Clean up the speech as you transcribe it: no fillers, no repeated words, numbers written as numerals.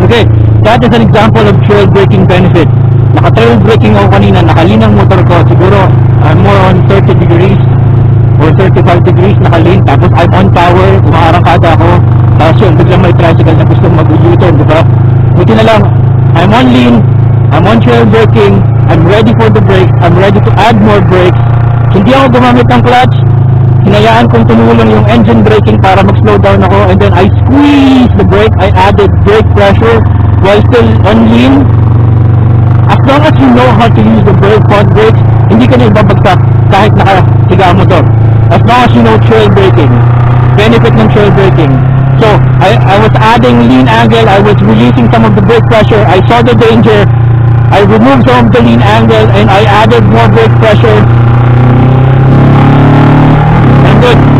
Okay, that is an example of trail braking benefit. Naka-trail braking ako kanina, nakalean ang motor ko, siguro I'm more on 30 degrees or 35 degrees nakalean, tapos I'm on power, umaarangkada ako, tapos yun, biglang may tricycle na gusto mag-u-turn, diba? Buti na lang, I'm on lean, I'm on trail braking, I'm ready for the brakes, I'm ready to add more brakes. Hindi ako gumamit ng clutch, hinayaan kong tumulong yung engine braking para mag-slow down ako, and then I squeezed the brake, I added brake pressure while still on lean. As long as you know how to use the brake, front brakes, hindi ka na ibabagsak kahit nakahiga ang motor. As long as you know trail braking, benefit ng trail braking. So, I was adding lean angle, I was releasing some of the brake pressure, I saw the danger, I removed some of the lean angle, and I added more brake pressure. And good.